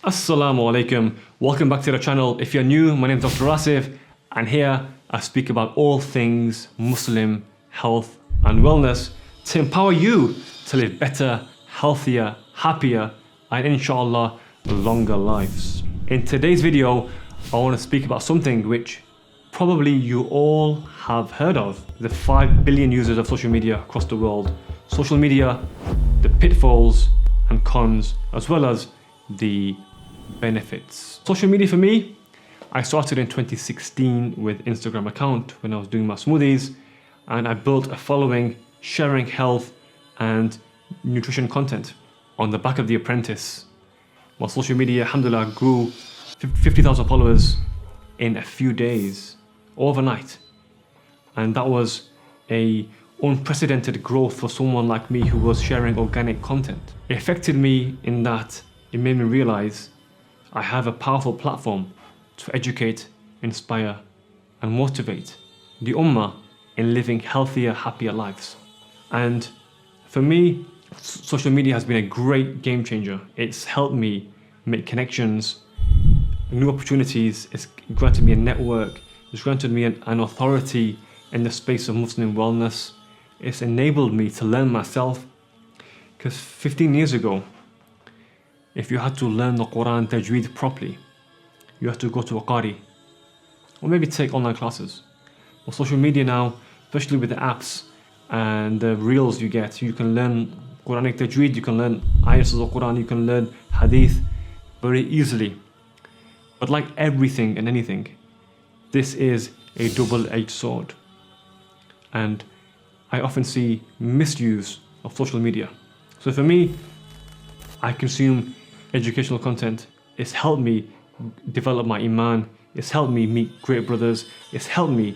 Assalamu alaikum. Welcome back to the channel. If you're new, my name is Dr. Asif, and here I speak about all things Muslim health and wellness to empower you to live better, healthier, happier, and inshallah, longer lives. In today's video, I want to speak about something which probably you all have heard of. The 5 billion users of social media across the world. Social media, the pitfalls and cons, as well as the benefits. Social media for me, I started in 2016 with Instagram account when I was doing my smoothies, and I built a following sharing health and nutrition content on the back of The Apprentice. My social media, alhamdulillah, grew 50,000 followers in a few days, overnight. And that was a unprecedented growth for someone like me who was sharing organic content. It affected me in that it made me realize I have a powerful platform to educate, inspire, and motivate the Ummah in living healthier, happier lives. And for me, social media has been a great game changer. It's helped me make connections, new opportunities. It's granted me a network. It's granted me an authority in the space of Muslim wellness. It's enabled me to learn myself. Because 15 years ago, if you had to learn the Qur'an tajweed properly, you had to go to a qari, or maybe take online classes. Well, social media now, especially with the apps and the reels you get, you can learn Quranic tajweed, you can learn ayahs of the Qur'an, you can learn hadith very easily. But like everything and anything, this is a double-edged sword. And I often see misuse of social media. So for me, I consume educational content. It's helped me develop my iman. It's helped me meet great brothers. It's helped me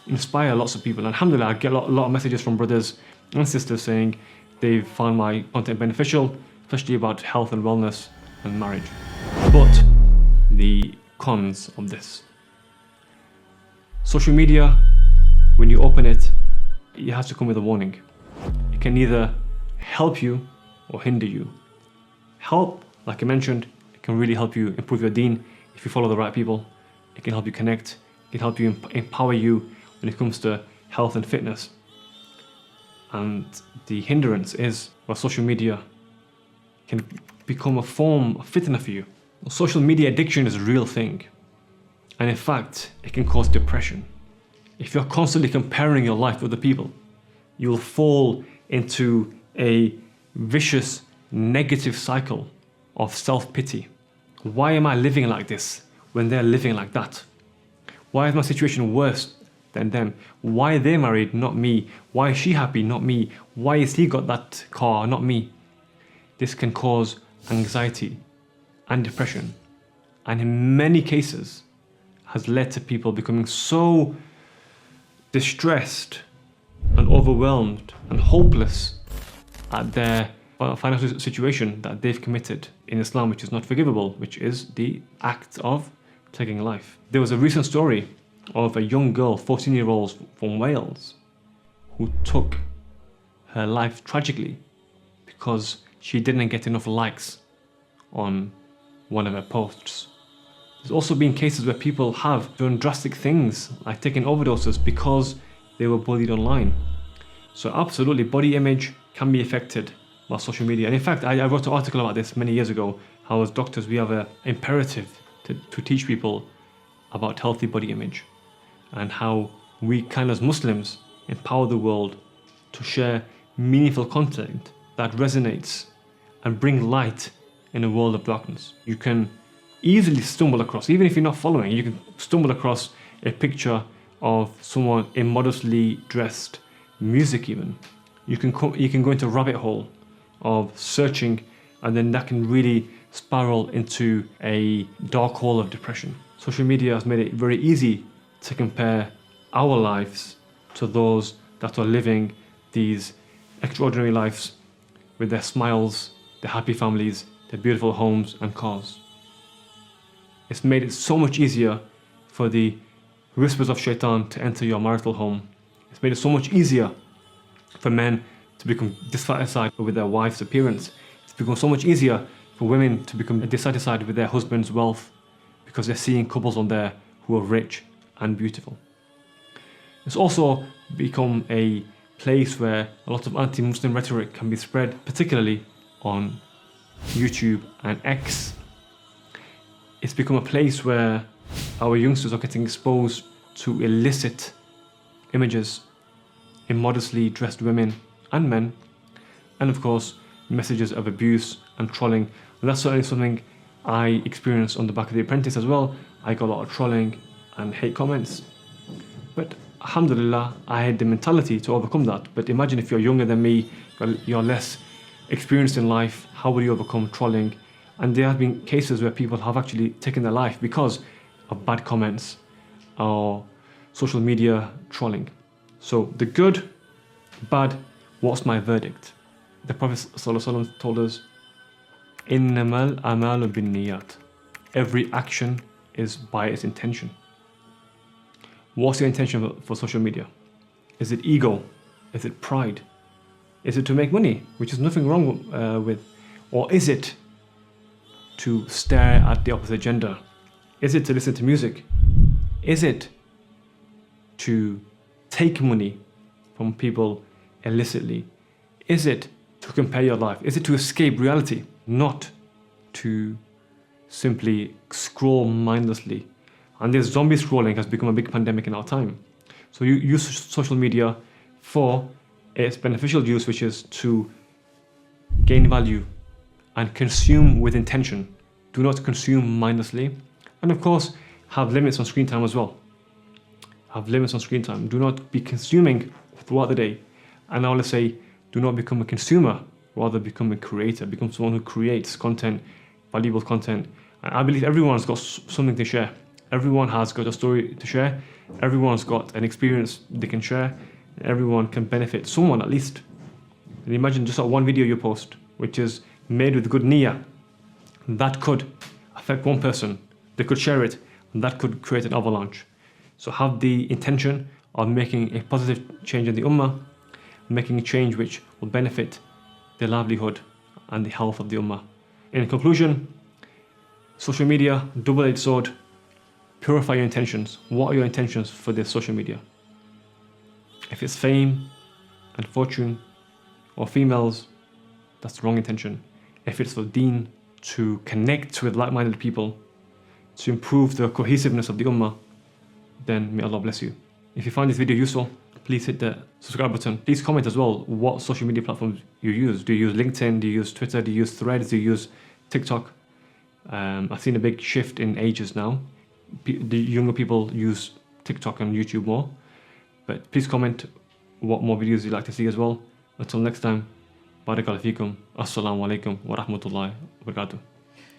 inspire lots of people. And alhamdulillah, I get a lot of messages from brothers and sisters saying they've found my content beneficial, especially about health and wellness and marriage. But the cons of this. Social media, when you open it, it has to come with a warning. It can either help you or hinder you. Help, like I mentioned, it can really help you improve your deen if you follow the right people. It can help you connect. It can help you empower you when it comes to health and fitness. And the hindrance is where social media can become a form of fitna for you. Social media addiction is a real thing. And in fact, it can cause depression. If you're constantly comparing your life with other people, you'll fall into a vicious, negative cycle of self-pity. Why am I living like this when they're living like that? Why is my situation worse than them? Why are they married, not me? Why is she happy, not me? Why has he got that car, not me? This can cause anxiety and depression, and in many cases has led to people becoming so distressed and overwhelmed and hopeless at their financial situation that they've committed in Islam, which is not forgivable, which is the act of taking life. There was a recent story of a young girl, 14-year-old from Wales, who took her life tragically because she didn't get enough likes on one of her posts. There's also been cases where people have done drastic things like taking overdoses because they were bullied online. So absolutely, body image can be affected by social media. And in fact, I wrote an article about this many years ago, how as doctors we have an imperative to teach people about healthy body image, and how we can as Muslims empower the world to share meaningful content that resonates and bring light in a world of darkness. You can easily stumble across, even if you're not following, you can stumble across a picture of someone immodestly dressed, music even. You can go into a rabbit hole of searching, and then that can really spiral into a dark hole of depression. Social media has made it very easy to compare our lives to those that are living these extraordinary lives with their smiles, their happy families, their beautiful homes and cars. It's made it so much easier for the whispers of shaitan to enter your marital home. It's made it so much easier for men to become dissatisfied with their wife's appearance. It's become so much easier for women to become dissatisfied with their husband's wealth because they're seeing couples on there who are rich and beautiful. It's also become a place where a lot of anti-Muslim rhetoric can be spread, particularly on YouTube and X. It's become a place where our youngsters are getting exposed to illicit images, immodestly dressed women and men, and of course messages of abuse and trolling. And that's certainly something I experienced on the back of The Apprentice as well. I got a lot of trolling and hate comments, but alhamdulillah, I had the mentality to overcome that. But imagine if you're younger than me, you're less experienced in life, how will you overcome trolling? And there have been cases where people have actually taken their life because of bad comments or social media trolling. So the good, bad, what's my verdict? The Prophet ﷺ told us, إِنَّمَا الْأَعْمَالُ بِالنِّيَّاتِ. Every action is by its intention. What's your intention for social media? Is it ego? Is it pride? Is it to make money, which is nothing wrong with? Or is it to stare at the opposite gender? Is it to listen to music? Is it to take money from people illicitly? Is it to compare your life? Is it to escape reality? Not to simply scroll mindlessly. And this zombie scrolling has become a big pandemic in our time. So you use social media for its beneficial use, which is to gain value and consume with intention. Do not consume mindlessly. And of course, have limits on screen time as well. Have limits on screen time. Do not be consuming throughout the day. And now let's say, do not become a consumer, rather become a creator. Become someone who creates content, valuable content. And I believe everyone's got something to share. Everyone has got a story to share. Everyone's got an experience they can share. Everyone can benefit someone at least. And imagine just that one video you post, which is made with good niyyah. That could affect one person. They could share it, and that could create an avalanche. So have the intention of making a positive change in the ummah, making a change which will benefit the livelihood and the health of the ummah. In conclusion, social media, double-edged sword. Purify your intentions. What are your intentions for this social media? If it's fame and fortune or females, that's the wrong intention. If it's for deen, to connect with like-minded people, to improve the cohesiveness of the ummah, then may Allah bless you. If you find this video useful, please hit the subscribe button. Please comment as well what social media platforms you use. Do you use LinkedIn? Do you use Twitter? Do you use Threads? Do you use TikTok? I've seen a big shift in ages now. The younger people use TikTok and YouTube more. But please comment what more videos you'd like to see as well. Until next time, Barakallahu feekum. Assalamu alaikum wa rahmatullahi wa barakatuh.